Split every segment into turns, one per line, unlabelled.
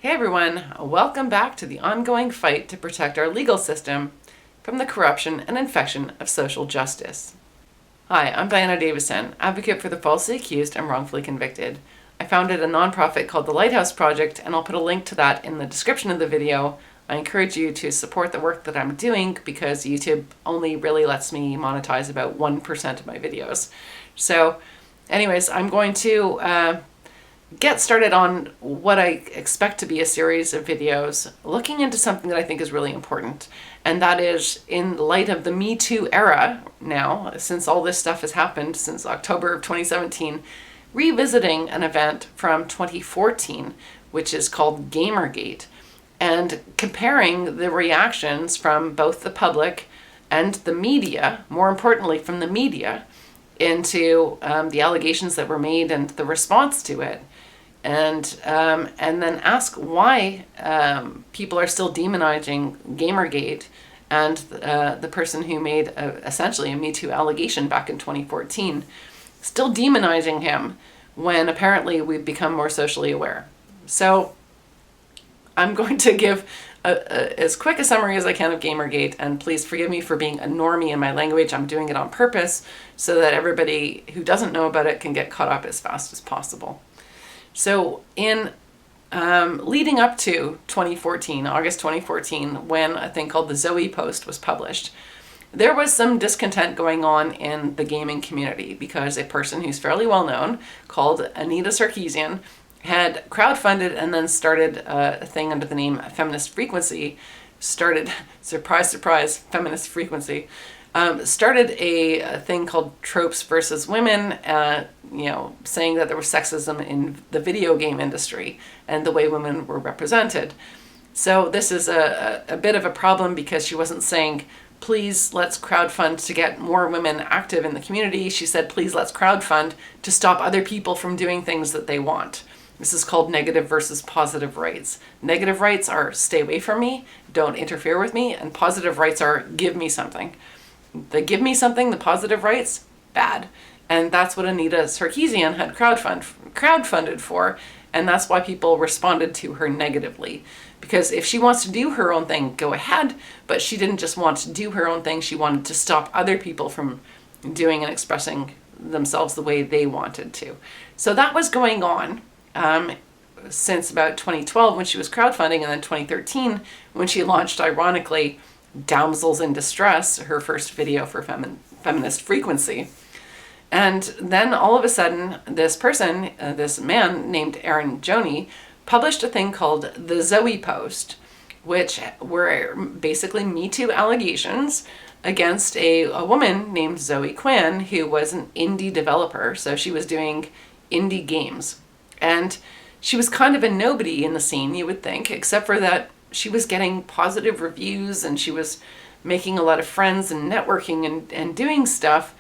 Hey everyone, welcome back to the ongoing fight to protect our legal system from the corruption and infection of social justice. Hi, I'm Diana Davison, advocate for the falsely accused and wrongfully convicted. I founded a nonprofit called the Lighthouse Project, and I'll put a link to that in the description of the video. I encourage you to support the work that I'm doing because YouTube only really lets me monetize about 1% of my videos. So anyways, I'm going to get started on what I expect to be a series of videos looking into something that I think is really important. And that is, in light of the Me Too era now, since all this stuff has happened since October of 2017, revisiting an event from 2014, which is called Gamergate, and comparing the reactions from both the public and the media, more importantly from the media, into the allegations that were made and the response to it. And then ask why people are still demonizing Gamergate and the person who made essentially a Me Too allegation back in 2014, still demonizing him when apparently we've become more socially aware. So I'm going to give as quick a summary as I can of Gamergate, and please forgive me for being a normie in my language. I'm doing it on purpose so that everybody who doesn't know about it can get caught up as fast as possible. So in leading up to 2014, August 2014, when a thing called the Zoe Post was published, there was some discontent going on in the gaming community because a person who's fairly well known, called Anita Sarkeesian, had crowdfunded and then started a thing under the name Feminist Frequency, surprise, surprise, Feminist Frequency, started a thing called Tropes versus Women, saying that there was sexism in the video game industry and the way women were represented. So this is a bit of a problem because she wasn't saying, please let's crowdfund to get more women active in the community. She said, please let's crowdfund to stop other people from doing things that they want. This is called negative versus positive rights. Negative rights are stay away from me, don't interfere with me, and positive rights are give me something. The give me something, the positive rights, bad. And that's what Anita Sarkeesian had crowdfunded for, and that's why people responded to her negatively. Because if she wants to do her own thing, go ahead, but she didn't just want to do her own thing, she wanted to stop other people from doing and expressing themselves the way they wanted to. So that was going on since about 2012 when she was crowdfunding, and then 2013 when she launched, ironically, Damsels in Distress, her first video for Feminist Frequency. And then all of a sudden, this person, this man named Eron Gjoni, published a thing called the Zoe Post, which were basically Me Too allegations against a woman named Zoe Quinn, who was an indie developer. So she was doing indie games. And she was kind of a nobody in the scene, you would think, except for that she was getting positive reviews and she was making a lot of friends and networking and doing stuff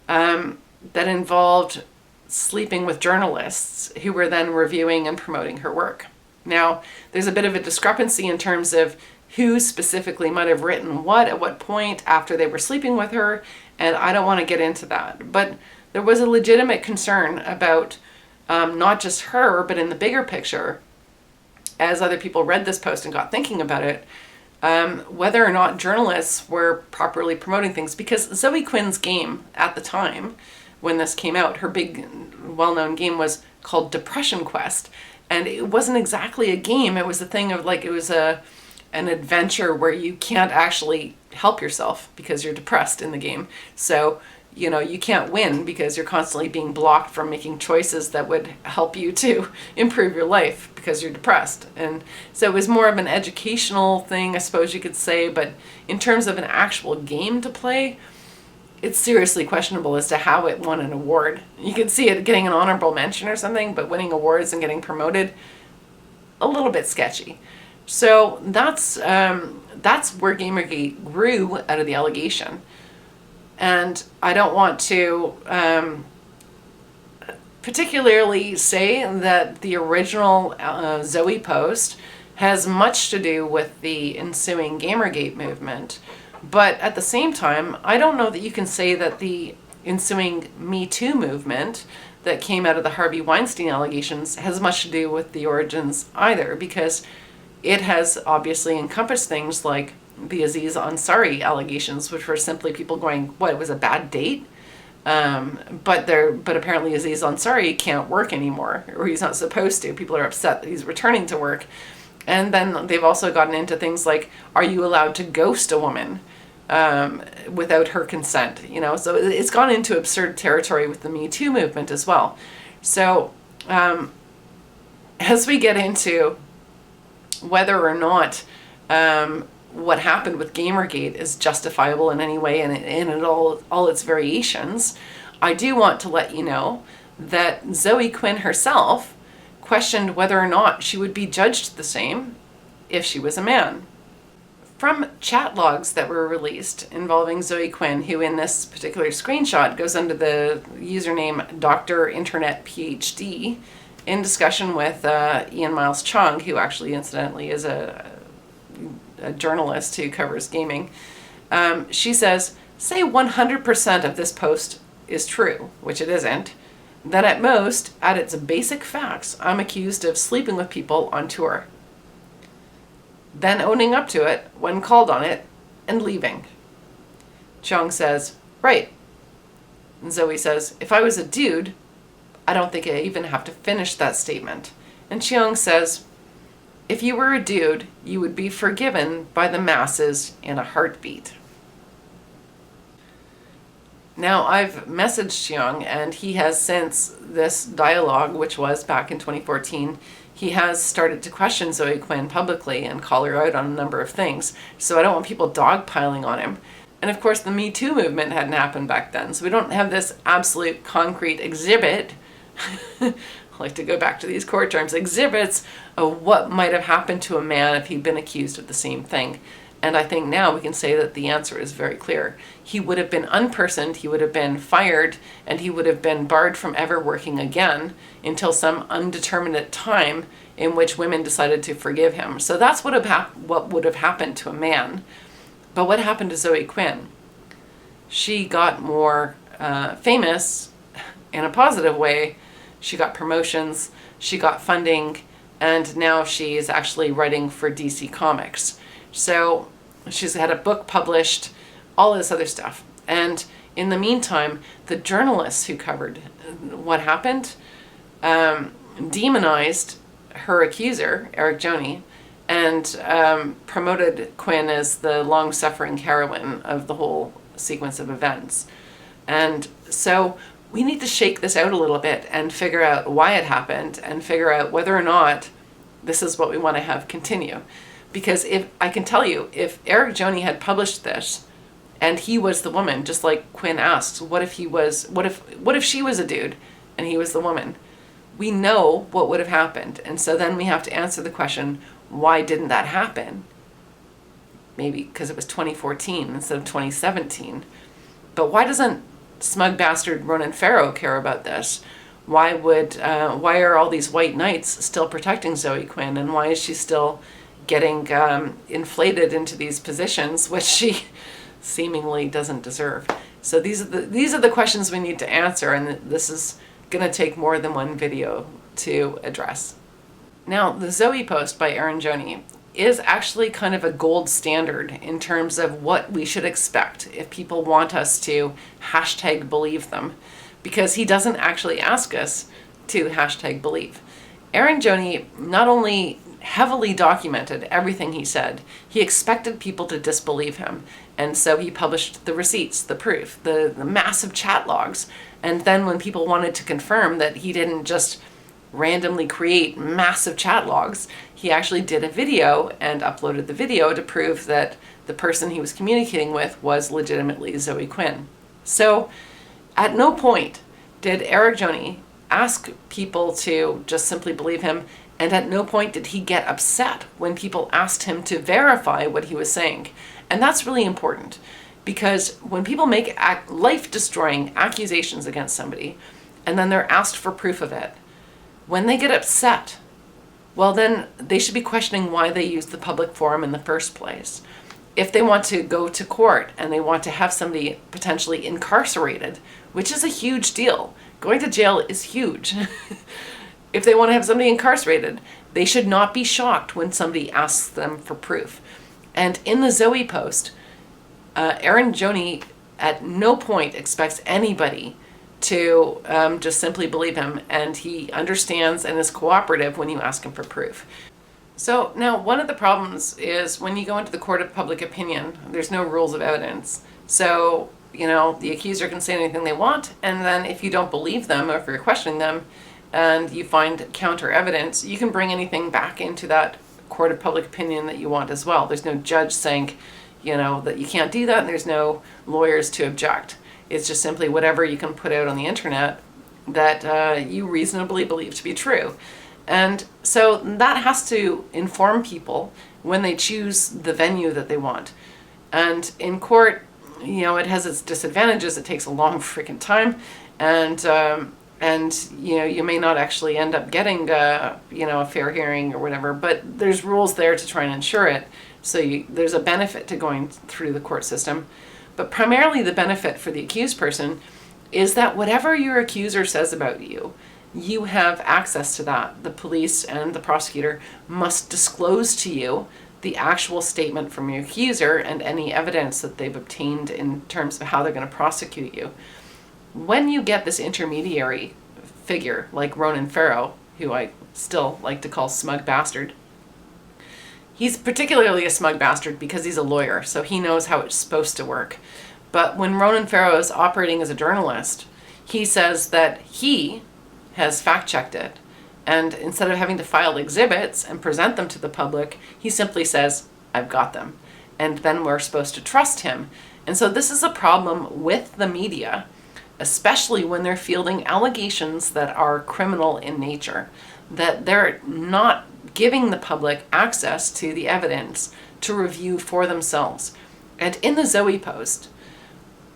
that involved sleeping with journalists who were then reviewing and promoting her work. Now, there's a bit of a discrepancy in terms of who specifically might have written what at what point after they were sleeping with her, and I don't want to get into that. But there was a legitimate concern about not just her, but in the bigger picture, as other people read this post and got thinking about it, whether or not journalists were properly promoting things. Because Zoe Quinn's game at the time, when this came out, her big well-known game was called Depression Quest. And it wasn't exactly a game. It was a thing of it was an adventure where you can't actually help yourself because you're depressed in the game. So you can't win because you're constantly being blocked from making choices that would help you to improve your life because you're depressed. And so it was more of an educational thing, I suppose you could say, but in terms of an actual game to play, it's seriously questionable as to how it won an award. You could see it getting an honorable mention or something, but winning awards and getting promoted, a little bit sketchy. So that's where Gamergate grew out of the allegation. And I don't want to particularly say that the original Zoe Post has much to do with the ensuing Gamergate movement. But at the same time, I don't know that you can say that the ensuing Me Too movement that came out of the Harvey Weinstein allegations has much to do with the origins either, because it has obviously encompassed things like the Aziz Ansari allegations, which were simply people going, what, it was a bad date? But apparently Aziz Ansari can't work anymore, or he's not supposed to. People are upset that he's returning to work. And then they've also gotten into things like, are you allowed to ghost a woman without her consent? So it's gone into absurd territory with the MeToo movement as well. So as we get into whether or not what happened with Gamergate is justifiable in any way and in all its variations, I do want to let you know that Zoe Quinn herself questioned whether or not she would be judged the same if she was a man. From chat logs that were released involving Zoe Quinn, who in this particular screenshot goes under the username Dr. Internet PhD, in discussion with Ian Miles Chung, who actually incidentally is a journalist who covers gaming, she says, say 100% of this post is true, which it isn't, then at most, at its basic facts, I'm accused of sleeping with people on tour. Then owning up to it when called on it and leaving. Chung says, right. And Zoe says, if I was a dude, I don't think I even have to finish that statement. And Chung says, if you were a dude, you would be forgiven by the masses in a heartbeat. Now, I've messaged Young, and he has, since this dialogue, which was back in 2014, he has started to question Zoe Quinn publicly and call her out on a number of things. So I don't want people dogpiling on him. And of course, the Me Too movement hadn't happened back then. So we don't have this absolute concrete exhibit. I like to go back to these court terms, exhibits of what might have happened to a man if he'd been accused of the same thing. And I think now we can say that the answer is very clear. He would have been unpersoned, he would have been fired, and he would have been barred from ever working again until some undeterminate time in which women decided to forgive him. So that's what would have happened to a man. But what happened to Zoe Quinn? She got more famous in a positive way. She got promotions, she got funding, and now she is actually writing for DC Comics. So she's had a book published, all this other stuff. And in the meantime, the journalists who covered what happened demonized her accuser, Eron Gjoni, and promoted Quinn as the long-suffering heroine of the whole sequence of events. And so we need to shake this out a little bit and figure out why it happened and figure out whether or not this is what we want to have continue. Because if I can tell you, if Eron Gjoni had published this and he was the woman, just like Quinn asks, what if she was a dude and he was the woman? We know what would have happened. And so then we have to answer the question, why didn't that happen? Maybe because it was 2014 instead of 2017. But why doesn't Smug Bastard Ronan Farrow care about this? Why are all these white knights still protecting Zoe Quinn, and why is she still getting inflated into these positions which she seemingly doesn't deserve? So these are the questions we need to answer, and this is going to take more than one video to address. Now, the Zoe Post by Eron Gjoni is actually kind of a gold standard in terms of what we should expect if people want us to #believe them, because he doesn't actually ask us to #believe. Eron Gjoni not only heavily documented everything he said, he expected people to disbelieve him. And so he published the receipts, the proof, the massive chat logs. And then when people wanted to confirm that he didn't just randomly create massive chat logs, he actually did a video and uploaded the video to prove that the person he was communicating with was legitimately Zoe Quinn. So at no point did Eron Gjoni ask people to just simply believe him, and at no point did he get upset when people asked him to verify what he was saying. And that's really important, because when people make life-destroying accusations against somebody, and then they're asked for proof of it, when they get upset, well, then they should be questioning why they used the public forum in the first place. If they want to go to court and they want to have somebody potentially incarcerated, which is a huge deal, Going to jail is huge. If they want to have somebody incarcerated, they should not be shocked when somebody asks them for proof. And in the Zoe Post, Eron Gjoni at no point expects anybody to just simply believe him, and he understands and is cooperative when you ask him for proof. So now, one of the problems is when you go into the court of public opinion, there's no rules of evidence. So, the accuser can say anything they want, and then if you don't believe them, or if you're questioning them, and you find counter evidence, you can bring anything back into that court of public opinion that you want as well. There's no judge saying, that you can't do that, and there's no lawyers to object. It's just simply whatever you can put out on the internet that you reasonably believe to be true. And so that has to inform people when they choose the venue that they want. And in court, it has its disadvantages. It takes a long freaking time, and you may not actually end up getting a fair hearing or whatever. But there's rules there to try and ensure it. So there's a benefit to going through the court system. But primarily the benefit for the accused person is that whatever your accuser says about you, you have access to that. The police and the prosecutor must disclose to you the actual statement from your accuser and any evidence that they've obtained in terms of how they're going to prosecute you. When you get this intermediary figure like Ronan Farrow, who I still like to call Smug Bastard, he's particularly a smug bastard because he's a lawyer, so he knows how it's supposed to work. But when Ronan Farrow is operating as a journalist, he says that he has fact-checked it. And instead of having to file exhibits and present them to the public, he simply says, I've got them. And then we're supposed to trust him. And so this is a problem with the media, especially when they're fielding allegations that are criminal in nature, that they're not giving the public access to the evidence to review for themselves. And in the Zoe Post,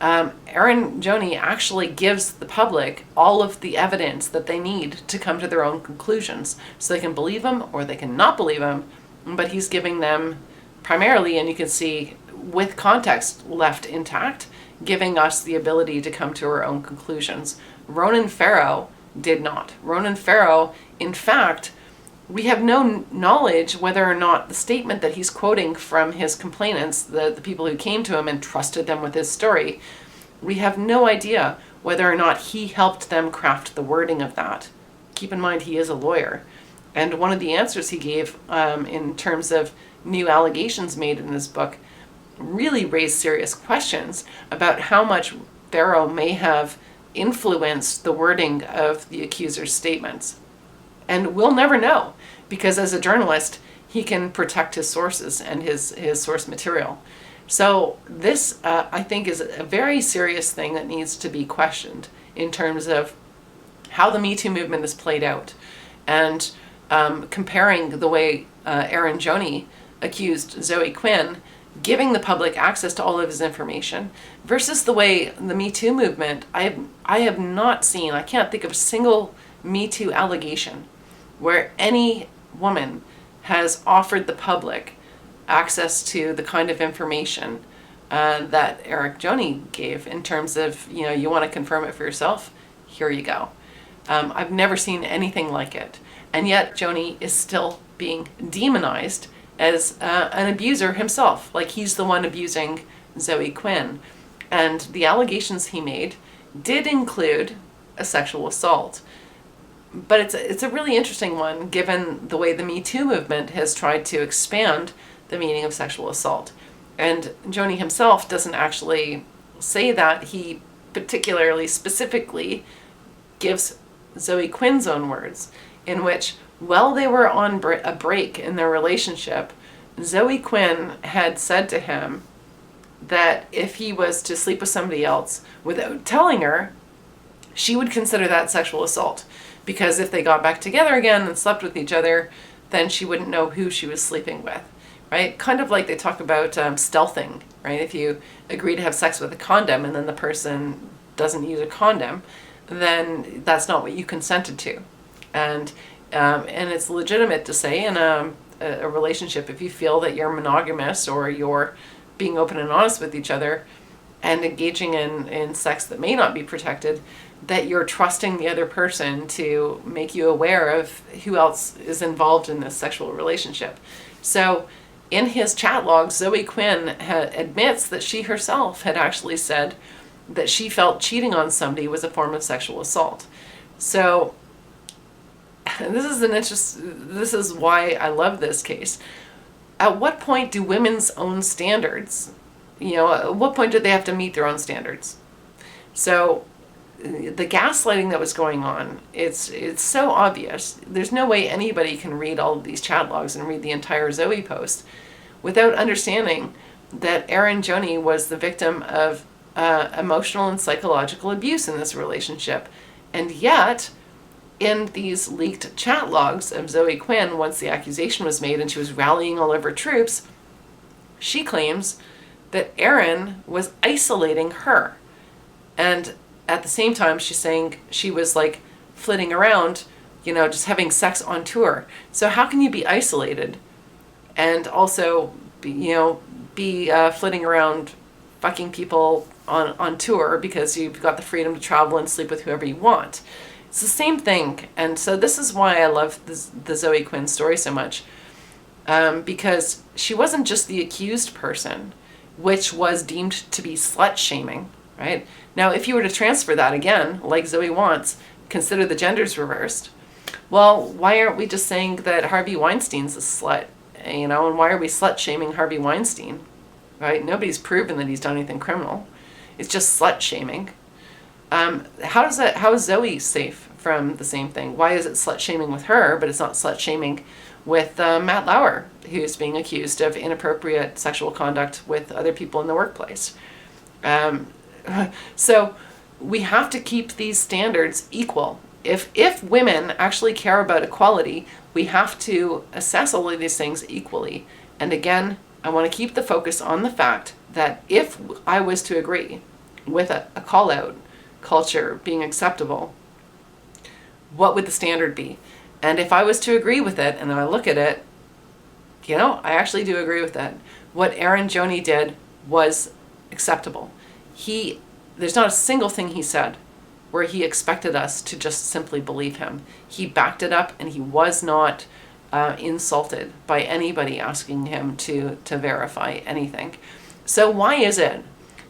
Eron Gjoni actually gives the public all of the evidence that they need to come to their own conclusions. So they can believe him or they can not believe him, but he's giving them primarily, and you can see with context left intact, giving us the ability to come to our own conclusions. Ronan Farrow did not. Ronan Farrow, in fact, we have no knowledge whether or not the statement that he's quoting from his complainants, the people who came to him and trusted them with his story, we have no idea whether or not he helped them craft the wording of that. Keep in mind, he is a lawyer. And one of the answers he gave in terms of new allegations made in this book really raised serious questions about how much Farrow may have influenced the wording of the accuser's statements. And we'll never know, because as a journalist, he can protect his sources and his source material. So this, I think, is a very serious thing that needs to be questioned in terms of how the Me Too movement is played out. And comparing the way Eron Gjoni accused Zoe Quinn, giving the public access to all of his information, versus the way the Me Too movement, I have not seen, I can't think of a single Me Too allegation where any woman has offered the public access to the kind of information that Eron Gjoni gave in terms of, you want to confirm it for yourself? Here you go. I've never seen anything like it. And yet Gjoni is still being demonized as an abuser himself, like he's the one abusing Zoe Quinn. And the allegations he made did include a sexual assault. But it's a really interesting one, given the way the Me Too movement has tried to expand the meaning of sexual assault. And Gjoni himself doesn't actually say that. He particularly, specifically gives Zoe Quinn's own words, in which, while they were on a break in their relationship, Zoe Quinn had said to him that if he was to sleep with somebody else without telling her, she would consider that sexual assault. Because if they got back together again and slept with each other, then she wouldn't know who she was sleeping with, right? Kind of like they talk about stealthing, right? If you agree to have sex with a condom and then the person doesn't use a condom, then that's not what you consented to. And it's legitimate to say in a relationship, if you feel that you're monogamous or you're being open and honest with each other and engaging in sex that may not be protected, that you're trusting the other person to make you aware of who else is involved in this sexual relationship. So in his chat logs, Zoe Quinn admits that she herself had actually said that she felt cheating on somebody was a form of sexual assault. So this is why I love this case. At what point do women's own standards, at what point do they have to meet their own standards? So the gaslighting that was going on, it's so obvious. There's no way anybody can read all of these chat logs and read the entire Zoe post without understanding that Eron Gjoni was the victim of emotional and psychological abuse in this relationship. And yet, in these leaked chat logs of Zoe Quinn, once the accusation was made and she was rallying all of her troops, she claims that Eron was isolating her. And at the same time, she's saying she was like flitting around, just having sex on tour. So how can you be isolated and also be flitting around fucking people on tour because you've got the freedom to travel and sleep with whoever you want? It's the same thing. And so this is why I love the Zoe Quinn story so much, because she wasn't just the accused person, which was deemed to be slut shaming, right? Now, if you were to transfer that again, like Zoe wants, consider the genders reversed. Well, why aren't we just saying that Harvey Weinstein's a slut, and why are we slut shaming Harvey Weinstein, right? Nobody's proven that he's done anything criminal. It's just slut shaming. How is Zoe safe from the same thing? Why is it slut shaming with her, but it's not slut shaming with Matt Lauer, who's being accused of inappropriate sexual conduct with other people in the workplace? So we have to keep these standards equal. If women actually care about equality, we have to assess all of these things equally. And again, I want to keep the focus on the fact that if I was to agree with a call-out culture being acceptable, what would the standard be? And if I was to agree with it, and I look at it, I actually do agree with that. What Eron Gjoni did was acceptable. There's not a single thing he said where he expected us to just simply believe him. He backed it up, and he was not insulted by anybody asking him to verify anything. So why is it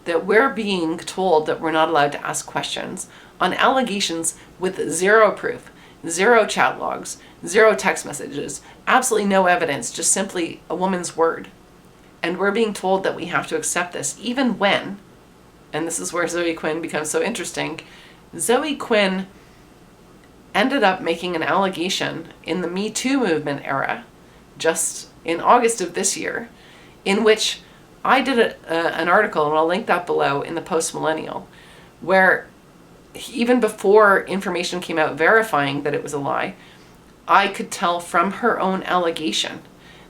that we're being told that we're not allowed to ask questions on allegations with zero proof, zero chat logs, zero text messages, absolutely no evidence, just simply a woman's word? And we're being told that we have to accept this, even when, and this is where Zoe Quinn becomes so interesting, Zoe Quinn ended up making an allegation in the MeToo movement era, just in August of this year, in which I did an article, and I'll link that below, in the Post Millennial, where even before information came out verifying that it was a lie, I could tell from her own allegation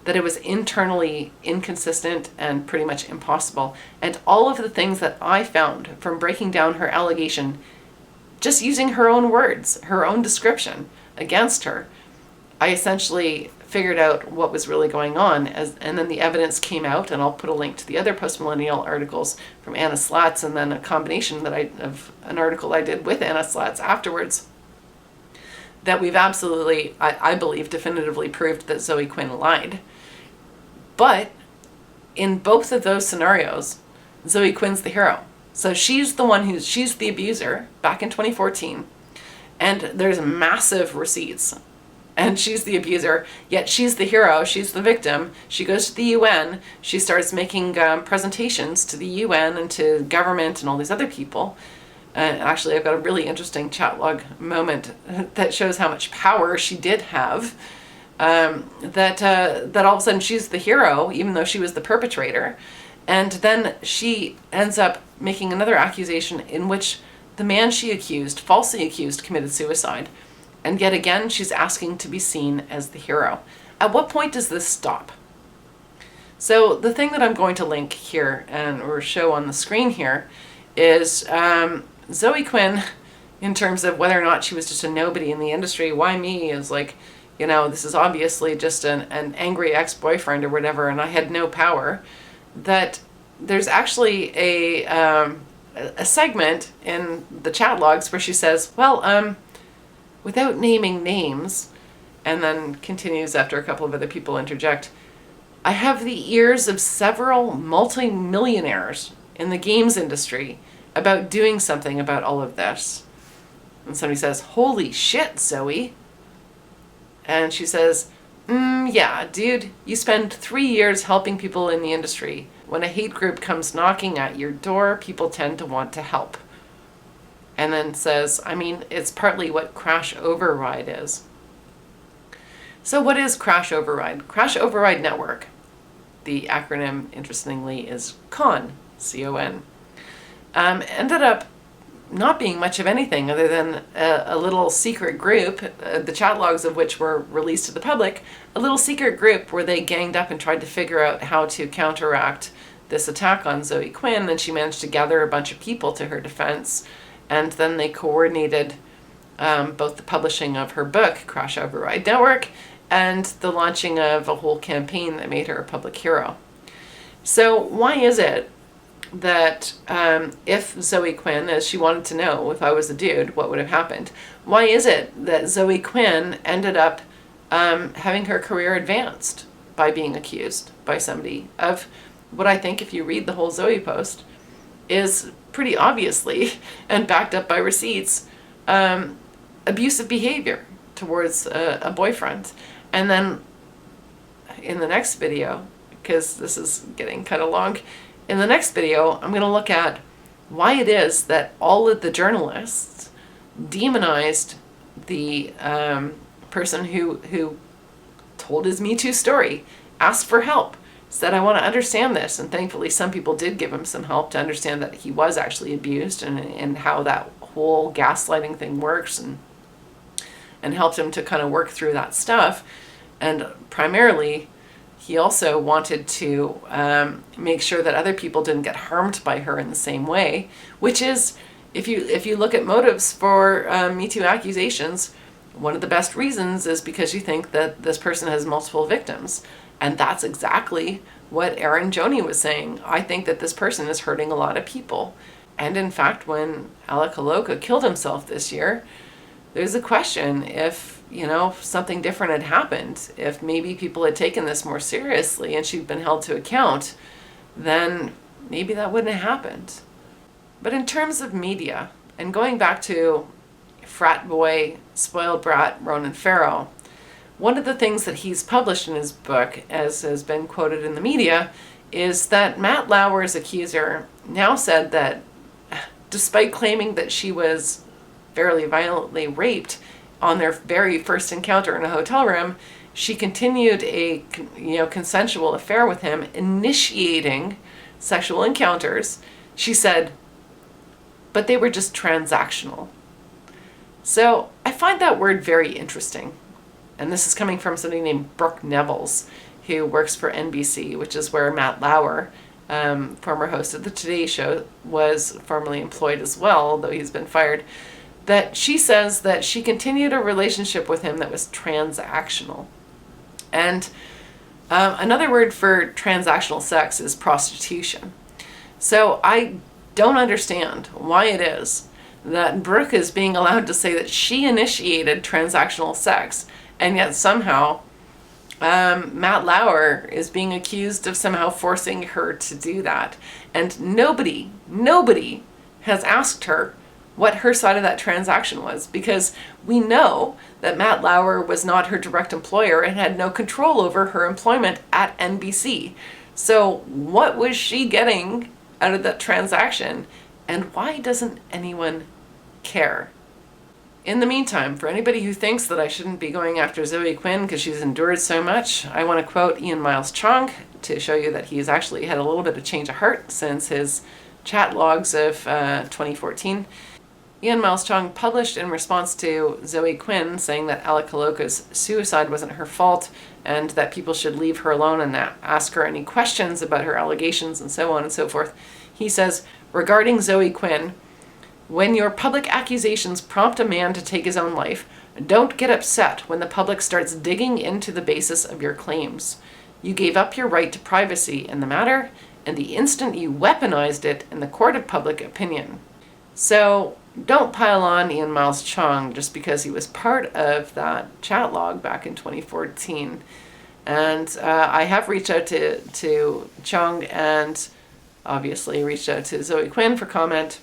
that it was internally inconsistent and pretty much impossible. And all of the things that I found from breaking down her allegation, just using her own words, her own description against her, I essentially figured out what was really going on. And then the evidence came out, and I'll put a link to the other post-millennial articles from Anna Slatz, and then a combination of an article I did with Anna Slatz afterwards, that we've absolutely, I believe, definitively proved that Zoe Quinn lied. But in both of those scenarios, Zoe Quinn's the hero. So she's the abuser back in 2014, and there's massive receipts. And she's the abuser, yet she's the hero, she's the victim. She goes to the UN, she starts making presentations to the UN and to government and all these other people. Actually, I've got a really interesting chat log moment that shows how much power she did have. That all of a sudden she's the hero, even though she was the perpetrator. And then she ends up making another accusation in which the man she accused, falsely accused, committed suicide. And yet again, she's asking to be seen as the hero. At what point does this stop? So the thing that I'm going to link here or show on the screen here is Zoe Quinn, in terms of whether or not she was just a nobody in the industry. Why me? Is like, this is obviously just an angry ex-boyfriend or whatever, and I had no power. That there's actually a a segment in the chat logs where she says, well, without naming names, and then continues after a couple of other people interject, I have the ears of several multi-millionaires in the games industry about doing something about all of this. And somebody says, holy shit, Zoe. And she says, yeah, dude, you spend 3 years helping people in the industry. When a hate group comes knocking at your door, people tend to want to help. And then says, I mean, it's partly what crash override is. So what is crash override? Crash override network. The acronym, interestingly, is CON, C-O-N. Ended up not being much of anything other than a little secret group, the chat logs of which were released to the public, a little secret group where they ganged up and tried to figure out how to counteract this attack on Zoe Quinn, and she managed to gather a bunch of people to her defense, and then they coordinated both the publishing of her book, Crash Override Network, and the launching of a whole campaign that made her a public hero. So why is it that if Zoe Quinn, as she wanted to know, if I was a dude, what would have happened? Why is it that Zoe Quinn ended up having her career advanced by being accused by somebody of what I think, if you read the whole Zoe Post, is pretty obviously, and backed up by receipts, abusive behavior towards a boyfriend? And then in the next video, because this is getting kind of long, in the next video, I'm going to look at why it is that all of the journalists demonized the person who told his Me Too story, asked for help, said, I want to understand this. And thankfully, some people did give him some help to understand that he was actually abused and how that whole gaslighting thing works, and helped him to kind of work through that stuff. And primarily, he also wanted to make sure that other people didn't get harmed by her in the same way, which is, if you look at motives for Me Too accusations, one of the best reasons is because you think that this person has multiple victims. And that's exactly what Eron Gjoni was saying. I think that this person is hurting a lot of people. And in fact, when Alec killed himself this year, there's a question if, something different had happened, if maybe people had taken this more seriously and she'd been held to account, then maybe that wouldn't have happened. But in terms of media, and going back to frat boy, spoiled brat Ronan Farrow, one of the things that he's published in his book, as has been quoted in the media, is that Matt Lauer's accuser now said that despite claiming that she was fairly violently raped on their very first encounter in a hotel room, she continued a consensual affair with him, initiating sexual encounters. She said, but they were just transactional. So I find that word very interesting. And this is coming from somebody named Brooke Nevils, who works for NBC, which is where Matt Lauer, former host of the Today Show, was formerly employed as well, although he's been fired. That she says that she continued a relationship with him that was transactional. And another word for transactional sex is prostitution. So I don't understand why it is that Brooke is being allowed to say that she initiated transactional sex, and yet somehow Matt Lauer is being accused of somehow forcing her to do that. And nobody has asked her what her side of that transaction was, because we know that Matt Lauer was not her direct employer and had no control over her employment at NBC. So what was she getting out of that transaction, and why doesn't anyone care? In the meantime, for anybody who thinks that I shouldn't be going after Zoe Quinn because she's endured so much, I want to quote Ian Miles Chong to show you that he's actually had a little bit of change of heart since his chat logs of 2014. Ian Miles Chong published in response to Zoe Quinn saying that Alec suicide wasn't her fault and that people should leave her alone and not ask her any questions about her allegations and so on and so forth. He says, regarding Zoe Quinn, when your public accusations prompt a man to take his own life, don't get upset when the public starts digging into the basis of your claims. You gave up your right to privacy in the matter, and the instant you weaponized it in the court of public opinion. So don't pile on Ian Miles Cheong just because he was part of that chat log back in 2014. And I have reached out to Cheong and obviously reached out to Zoe Quinn for comment.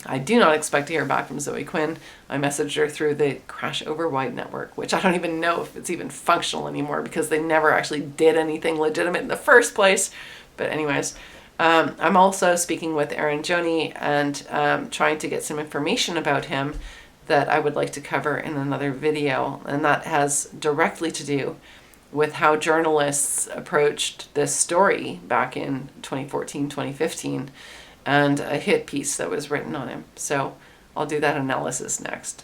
I do not expect to hear back from Zoe Quinn. I messaged her through the Crash Over Wide network, which I don't even know if it's even functional anymore because they never actually did anything legitimate in the first place. But anyways, I'm also speaking with Eron Gjoni and trying to get some information about him that I would like to cover in another video. And that has directly to do with how journalists approached this story back in 2014, 2015, and a hit piece that was written on him. So I'll do that analysis next.